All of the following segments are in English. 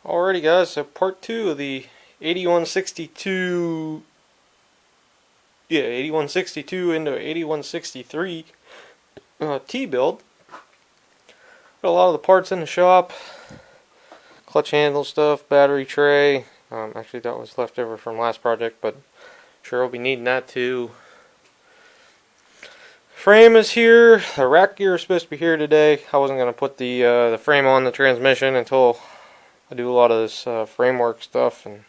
Alrighty guys, so part 2 of the 8162, 8162 into 8163 T build. Got a lot of the parts in the shop, clutch handle stuff, battery tray. Actually that was left over from last project, but sure I'll be needing that too. Frame is here. The rack gear is supposed to be here today. I wasn't going to put the frame on the transmission until I do a lot of this framework stuff and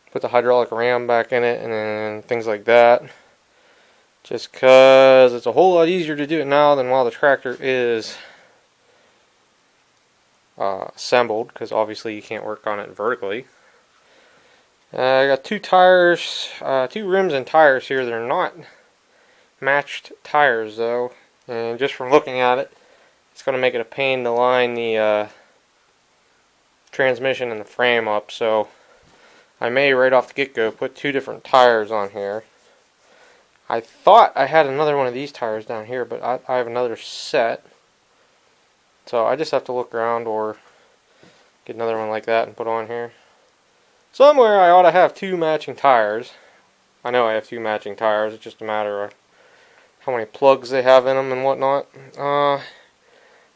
put the hydraulic ram back in it and things like that. Just because it's a whole lot easier to do it now than while the tractor is assembled, because obviously you can't work on it vertically. I got two tires, two rims and tires here. They're not matched tires though, and just from looking at it, it's going to make it a pain to line the transmission and the frame up, so I may right off the get-go put two different tires on here. I thought I had another one of these tires down here, but I have another set, so I just have to look around or get another one like that and put on here. Somewhere I ought to have two matching tires. I know I have two matching tires, it's just a matter of how many plugs they have in them and whatnot.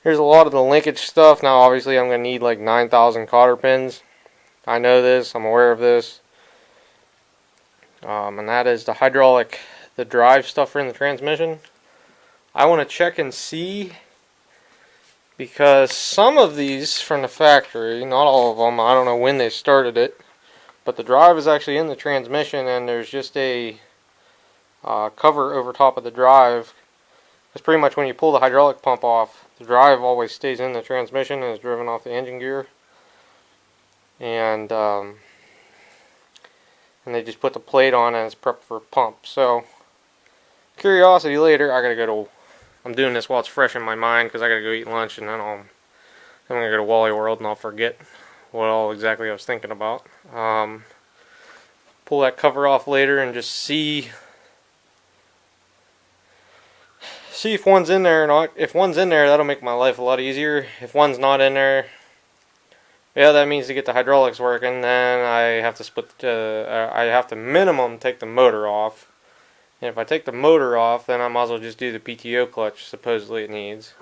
Here's a lot of the linkage stuff. Now obviously I'm going to need like 9,000 cotter pins. I know this, I'm aware of this. And that is the hydraulic, the drive stuff for in the transmission. I want to check and see, because some of these from the factory, not all of them, I don't know when they started it, but the drive is actually in the transmission and there's just a cover over top of the drive. It's pretty much when you pull the hydraulic pump off, the drive always stays in the transmission and is driven off the engine gear. And they just put the plate on and it's prepped for pump. So, curiosity later, I gotta go to, I'm doing this while it's fresh in my mind because I gotta go eat lunch and then I'm gonna go to Wally World and I'll forget what all exactly I was thinking about. Pull that cover off later and just see if one's in there or not. If one's in there, that'll make my life a lot easier. If one's not in there, yeah, that means to get the hydraulics working, then I have to I have to minimum take the motor off. And if I take the motor off, then I might as well just do the PTO clutch supposedly it needs.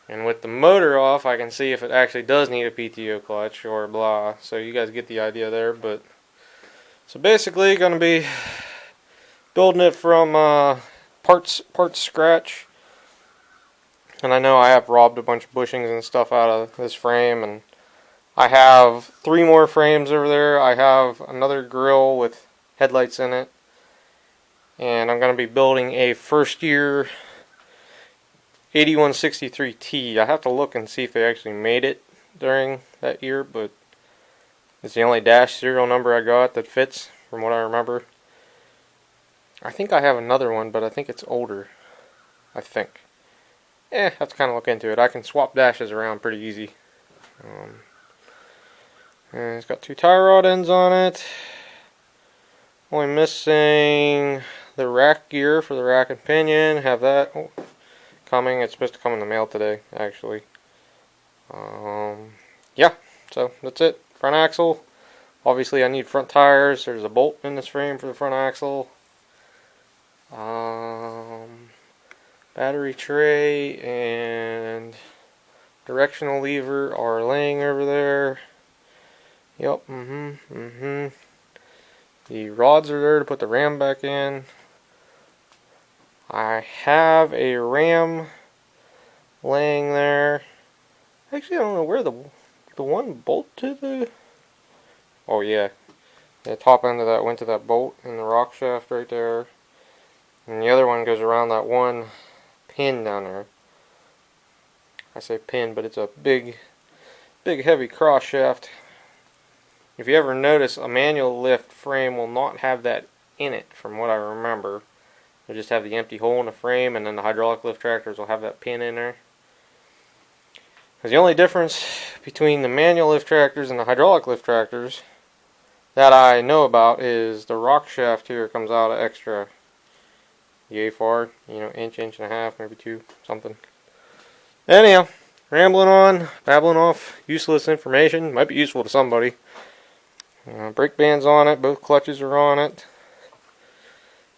And with the motor off, I can see if it actually does need a PTO clutch or blah. So you guys get the idea there. But so basically, going to be building it from parts scratch. And I know I have robbed a bunch of bushings and stuff out of this frame, and I have 3 more frames over there. I have another grill with headlights in it, and I'm going to be building a first year 8163T. I have to look and see if they actually made it during that year, but it's the only dash serial number I got that fits from what I remember. I think I have another one, but I think it's older. I think. Have to kind of look into it. I can swap dashes around pretty easy. And it's got 2 tire rod ends on it. Only missing the rack gear for the rack and pinion. Have that coming. It's supposed to come in the mail today, actually. Yeah, so that's it. Front axle. Obviously I need front tires. There's a bolt in this frame for the front axle. Battery tray and directional lever are laying over there. Yep, The rods are there to put the ram back in. I have a ram laying there. Actually, I don't know where the one bolt to the... Oh yeah, the top end of that went to that bolt in the rock shaft right there. And the other one goes around that one pin down there. I say pin, but it's a big heavy cross shaft. If you ever notice, a manual lift frame will not have that in it, from what I remember. They'll just have the empty hole in the frame, and then the hydraulic lift tractors will have that pin in there. Because the only difference between the manual lift tractors and the hydraulic lift tractors that I know about is the rock shaft here comes out of extra yay far, inch and a half, maybe 2, something. Anyhow, rambling on, babbling off useless information. Might be useful to somebody. Brake band's on it. Both clutches are on it.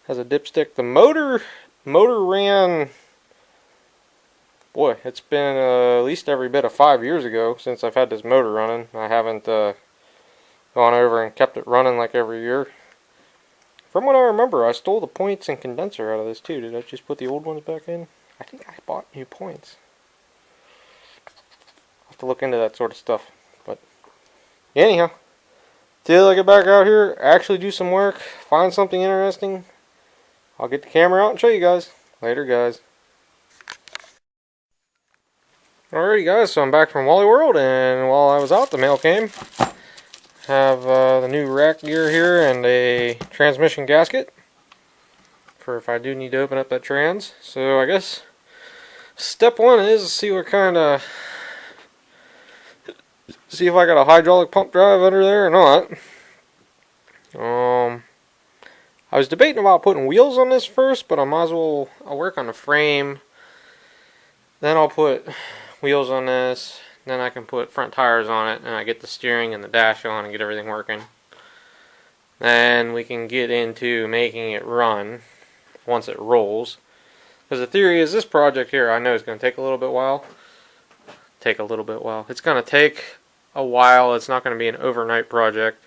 Has a dipstick. The motor ran. Boy, it's been at least every bit of 5 years ago since I've had this motor running. I haven't gone over and kept it running like every year. From what I remember, I stole the points and condenser out of this too. Did I just put the old ones back in? I think I bought new points. I'll have to look into that sort of stuff. But anyhow, till I get back out here, actually do some work, find something interesting, I'll get the camera out and show you guys. Later, guys. Alrighty, guys, so I'm back from Wally World, and while I was out, the mail came. Have the new rack gear here and a transmission gasket for if I do need to open up that trans. So I guess step one is see what kind of, see if I got a hydraulic pump drive under there or not. I was debating about putting wheels on this first, but I might as well, I'll work on the frame, then I'll put wheels on this, then I can put front tires on it, and I get the steering and the dash on and get everything working. Then we can get into making it run once it rolls. Because the theory is this project here, I know is going to take a little bit while. It's going to take a while. It's not going to be an overnight project.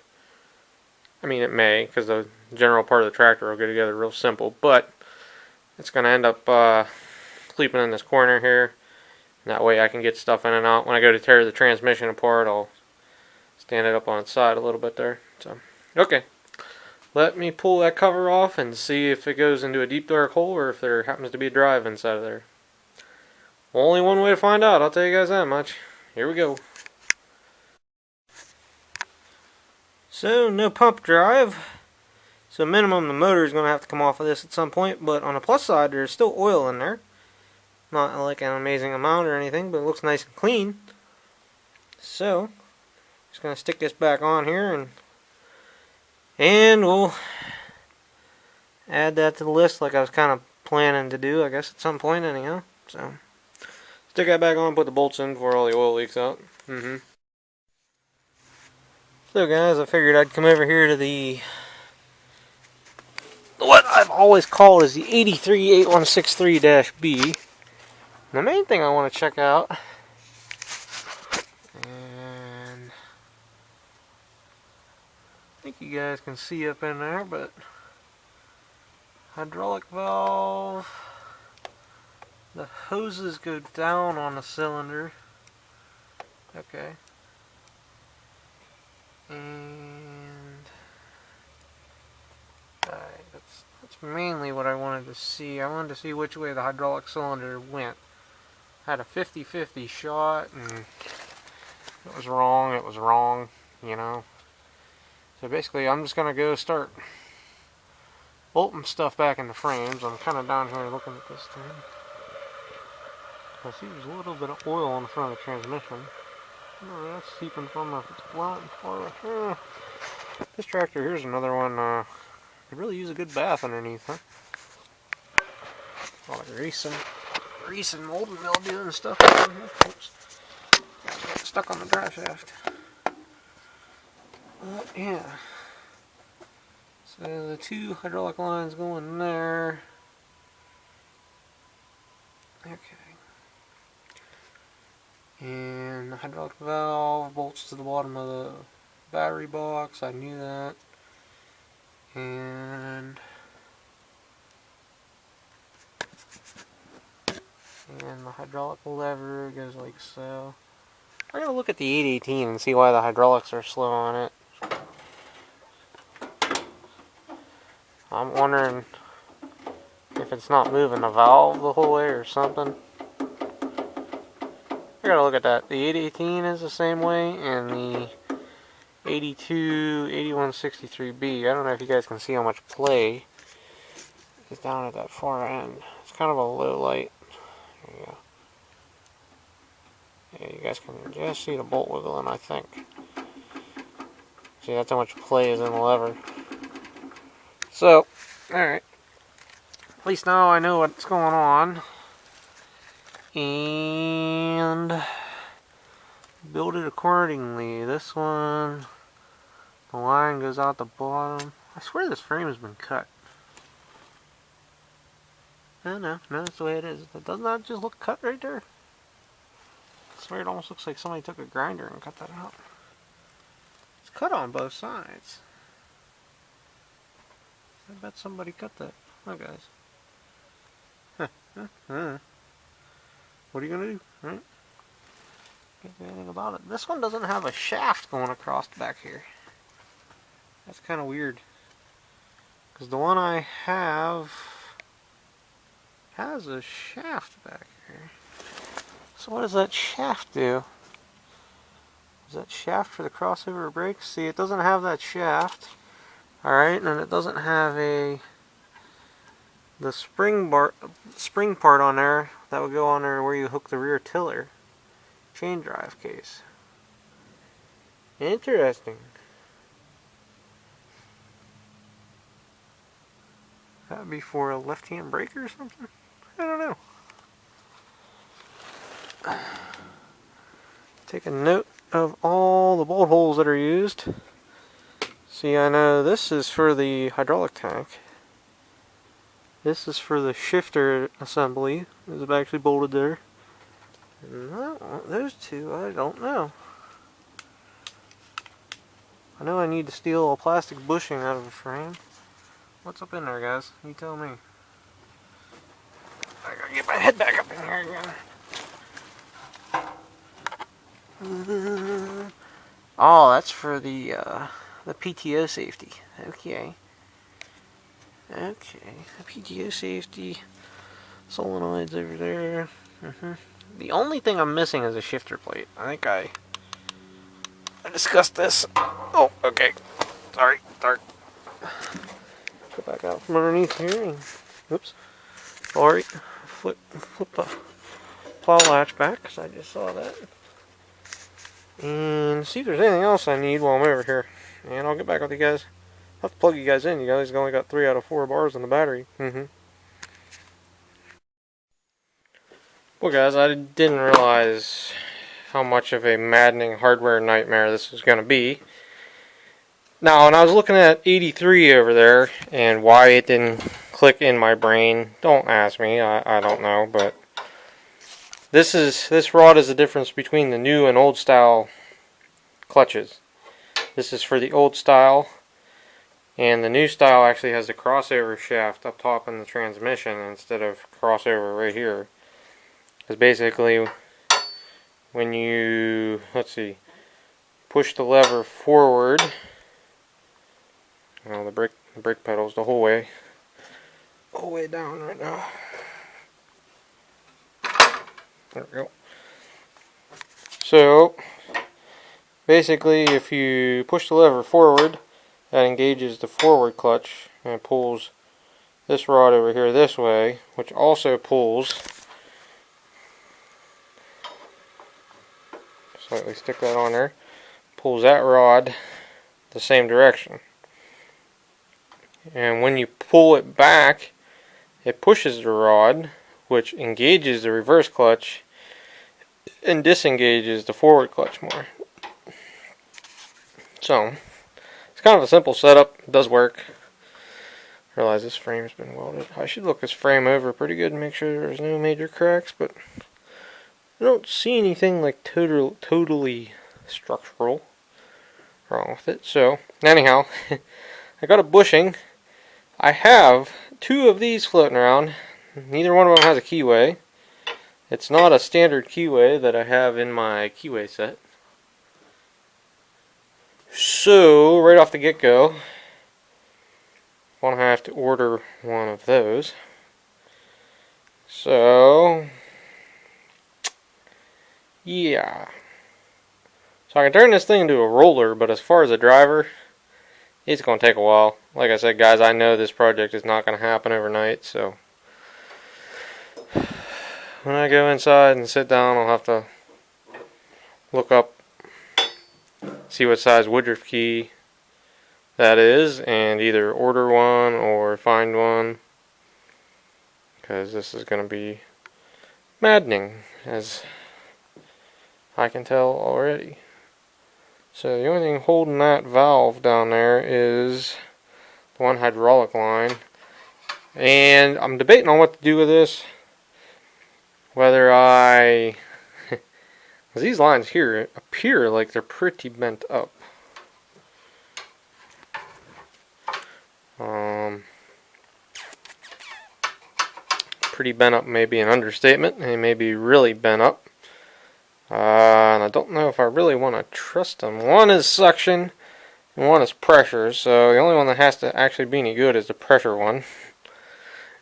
I mean, it may, because the general part of the tractor will get together real simple. But it's going to end up sleeping in this corner here. That way I can get stuff in and out. When I go to tear the transmission apart, I'll stand it up on its side a little bit there. So, okay. Let me pull that cover off and see if it goes into a deep dark hole or if there happens to be a drive inside of there. Only one way to find out, I'll tell you guys that much. Here we go. So, no pump drive. So minimum the motor is going to have to come off of this at some point, but on the plus side there's still oil in there. Not like an amazing amount or anything, but it looks nice and clean. So, just going to stick this back on here and we'll add that to the list like I was kind of planning to do, I guess, at some point anyhow. So, stick that back on, put the bolts in before all the oil leaks out. So guys, I figured I'd come over here to the, what I've always called is the 838163-B. The main thing I want to check out, and I think you guys can see up in there, but hydraulic valve, the hoses go down on the cylinder, okay, and that's mainly what I wanted to see. I wanted to see which way the hydraulic cylinder went. Had a 50-50 shot, and it was wrong, you know. So basically I'm just gonna go start bolting stuff back in the frames. I'm kind of down here looking at this thing. I see there's a little bit of oil on the front of the transmission. Oh, that's seeping from if it's flat and far. This tractor here's another one, could really use a good bath underneath, huh? A lot of grease and mold and mildew and stuff down here. Oops. Got stuck on the drive shaft. Yeah. So the two hydraulic lines going there. Okay. And the hydraulic valve bolts to the bottom of the battery box. I knew that. And the hydraulic lever goes like so. I'm going to look at the 818 and see why the hydraulics are slow on it. I'm wondering if it's not moving the valve the whole way or something. I gotta look at that. The 818 is the same way, and the 8163B. I don't know if you guys can see how much play is down at that far end. It's kind of a low light. There you go. Yeah, you guys can just see the bolt wiggling, I think. See, that's how much play is in the lever. So, alright. At least now I know what's going on. and build it accordingly. This one, the line goes out the bottom. I swear this frame has been cut. No, that's the way it is. Doesn't that just look cut right there? I swear it almost looks like somebody took a grinder and cut that out. It's cut on both sides. I bet somebody cut that. Look, guys. What are you gonna do, right? Can't do anything about it. This one doesn't have a shaft going across back here. That's kind of weird. Because the one I have has a shaft back here. So what does that shaft do? Is that shaft for the crossover brakes? See, it doesn't have that shaft. Alright, and it doesn't have the spring part on there that would go on there where you hook the rear tiller chain drive case. Interesting. That would be for a left-hand brake or something? I don't know. Take a note of all the bolt holes that are used. See, I know this is for the hydraulic tank. This is for the shifter assembly. It's actually bolted there. And those two, I don't know. I know I need to steal a plastic bushing out of the frame. What's up in there, guys? You tell me. I gotta get my head back up in here again. Oh, that's for the PTO safety. Okay. Okay, the PTO safety. Solenoids over there. The only thing I'm missing is a shifter plate. I think I discussed this. Oh, okay. Sorry. Go back out from underneath here. And, oops. Sorry. Flip the plow latch back because I just saw that. And see if there's anything else I need while I'm over here. And I'll get back with you guys. I'll have to plug you guys in. You guys only got 3 out of 4 bars in the battery. Well, guys, I didn't realize how much of a maddening hardware nightmare this was going to be. Now, when I was looking at 83 over there and why it didn't click in my brain, don't ask me. I don't know, but this rod is the difference between the new and old style clutches. This is for the old style, and the new style actually has the crossover shaft up top in the transmission instead of crossover right here. Because basically, when you, push the lever forward, the brake pedal's the whole way down right now. There we go. So, basically, if you push the lever forward, that engages the forward clutch and pulls this rod over here this way, which also pulls. Slightly stick that on there. Pulls that rod the same direction. And when you pull it back, it pushes the rod, which engages the reverse clutch and disengages the forward clutch more. So, it's kind of a simple setup. It does work. I realize this frame's been welded. I should look this frame over pretty good and make sure there's no major cracks, but I don't see anything like totally structural wrong with it. So, anyhow, I got a bushing. I have 2 of these floating around. Neither one of them has a keyway. It's not a standard keyway that I have in my keyway set. So, right off the get-go, I'm going to have to order one of those. So, yeah. So I can turn this thing into a roller, but as far as a driver, it's going to take a while. Like I said, guys, I know this project is not going to happen overnight, so when I go inside and sit down, I'll have to look up, see what size Woodruff key that is, and either order one or find one, because this is going to be maddening, as I can tell already. So the only thing holding that valve down there is the one hydraulic line. And I'm debating on what to do with this. Whether I... because these lines here appear like they're pretty bent up. Pretty bent up may be an understatement. They may be really bent up. And I don't know if I really want to trust them. One is suction, and one is pressure. So the only one that has to actually be any good is the pressure one.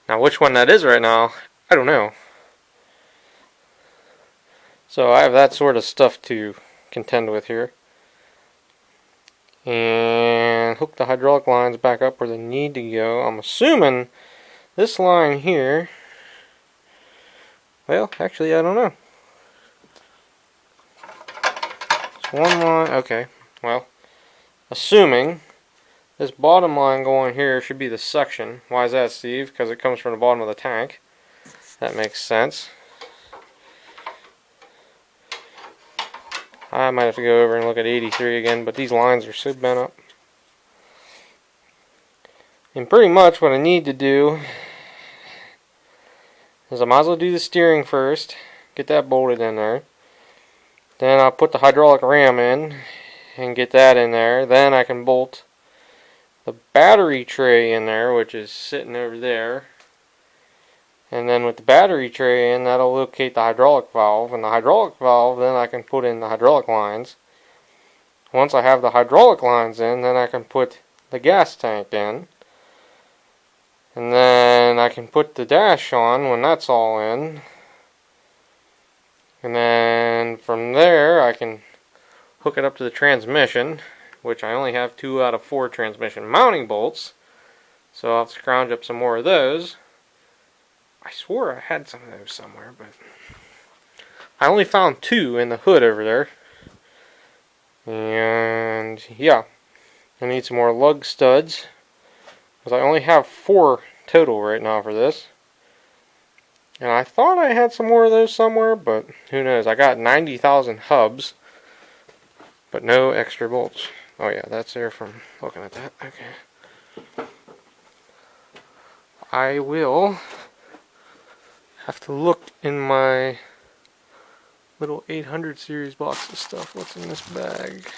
Now which one that is right now, I don't know. So I have that sort of stuff to contend with here. And hook the hydraulic lines back up where they need to go. I'm assuming this line here, well, actually I don't know. It's one line, okay, well, assuming this bottom line going here should be the suction. Why is that, Steve? Because it comes from the bottom of the tank. That makes sense. I might have to go over and look at 83 again, but these lines are so bent up. And pretty much what I need to do is I might as well do the steering first, get that bolted in there. Then I'll put the hydraulic ram in and get that in there. Then I can bolt the battery tray in there, which is sitting over there. And then with the battery tray in, that'll locate the hydraulic valve. And the hydraulic valve, then I can put in the hydraulic lines. Once I have the hydraulic lines in, then I can put the gas tank in. And then I can put the dash on when that's all in. And then from there, I can hook it up to the transmission, which I only have 2 out of 4 transmission mounting bolts. So I'll have to scrounge up some more of those. I swore I had some of those somewhere, but I only found 2 in the hood over there. And yeah, I need some more lug studs, because I only have 4 total right now for this. And I thought I had some more of those somewhere, but who knows. I got 90,000 hubs, but no extra bolts. Oh yeah, that's there from looking at that. Okay. I will have to look in my little 800 series box of stuff. What's in this bag?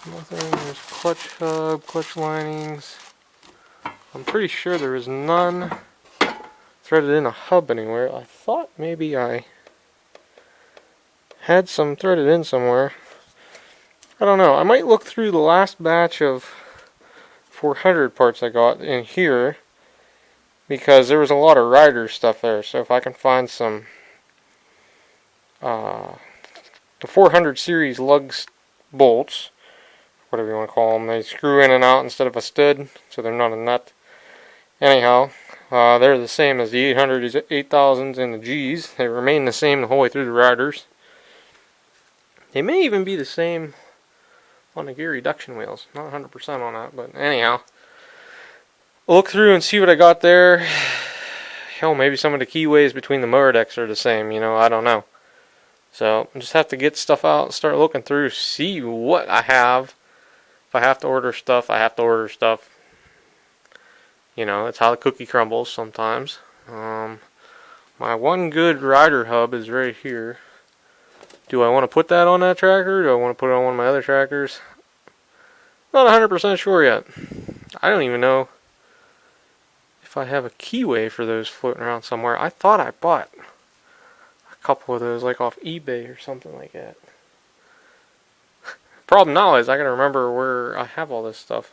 Nothing. There's clutch hub, clutch linings. I'm pretty sure there is none threaded in a hub anywhere. I thought maybe I had some threaded in somewhere. I don't know. I might look through the last batch of 400 parts I got in here, because there was a lot of rider stuff there. So if I can find some the 400 series lugs bolts, whatever you want to call them, they screw in and out instead of a stud, so they're not a nut. Anyhow, they're the same as the 800s, 8000s, and the Gs. They remain the same the whole way through the riders. They may even be the same on the gear reduction wheels. Not 100% on that, but anyhow. Look through and see what I got there. Hell, maybe some of the keyways between the motor decks are the same, you know, I don't know. So, I just have to get stuff out, start looking through, see what I have. If I have to order stuff, I have to order stuff. You know, that's how the cookie crumbles sometimes. My one good rider hub is right here. Do I want to put that on that tractor? Do I want to put it on one of my other tractors? Not 100% sure yet. I don't even know if I have a keyway for those floating around somewhere. I thought I bought a couple of those, like off eBay or something like that. Problem now is I gotta remember where I have all this stuff.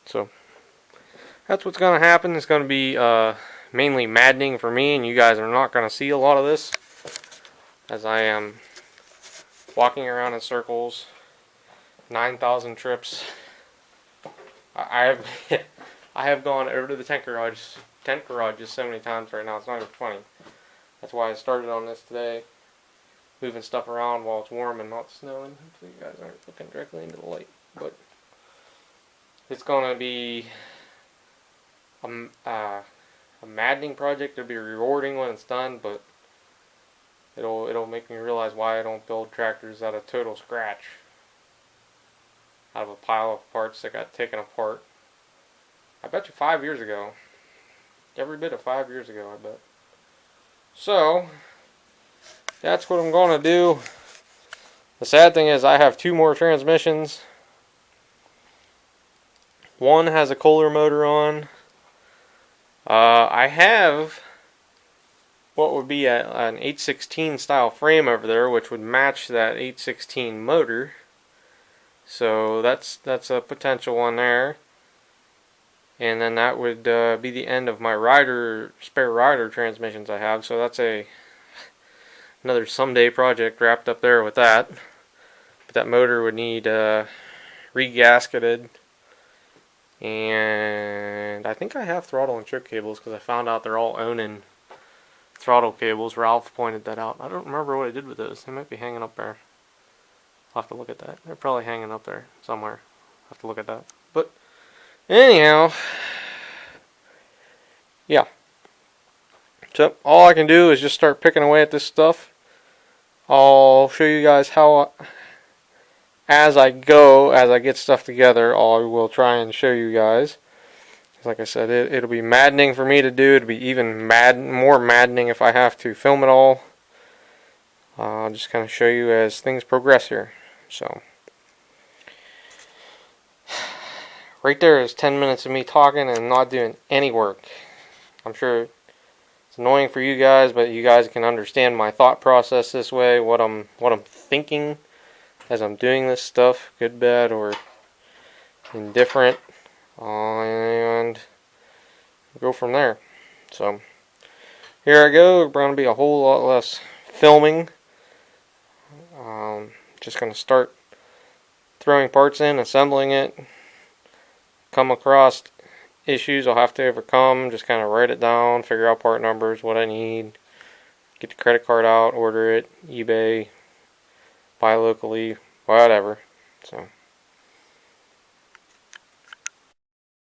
So that's what's gonna happen. It's gonna be mainly maddening for me, and you guys are not gonna see a lot of this, as I am walking around in circles. 9,000 trips. I have gone over to the tent garage just so many times right now. It's not even funny. That's why I started on this today, moving stuff around while it's warm and not snowing. Hopefully you guys aren't looking directly into the light, but it's gonna be a a maddening project. It'll be rewarding when it's done, but it'll make me realize why I don't build tractors out of total scratch, out of a pile of parts that got taken apart. I bet you 5 years ago. Every bit of 5 years ago, I bet. So, that's what I'm going to do. The sad thing is I have 2 more transmissions. One has a Kohler motor on. I have what would be an 816 style frame over there, which would match that 816 motor. So that's a potential one there. And then that would be the end of my spare rider transmissions I have. So that's another someday project wrapped up there with that. But that motor would need re-gasketed. And I think I have throttle and choke cables because I found out they're all owning throttle cables. Ralph pointed that out. I don't remember what I did with those. They might be hanging up there. I'll have to look at that. They're probably hanging up there somewhere. I'll have to look at that. But anyhow, yeah. So all I can do is just start picking away at this stuff. I'll show you guys how, as I go, as I get stuff together, I will try and show you guys. Like I said, it'll be maddening for me to do. It'll be even more maddening if I have to film it all. I'll just kind of show you as things progress here. So, right there is 10 minutes of me talking and not doing any work. I'm sure it's annoying for you guys, but you guys can understand my thought process this way, what I'm thinking as I'm doing this stuff, good, bad, or indifferent, and go from there. So here I go. Going to be a whole lot less filming. Just going to start throwing parts in, assembling it. Come across issues I'll have to overcome, just kind of write it down, figure out part numbers, what I need, get the credit card out, order it, eBay, buy locally, whatever. So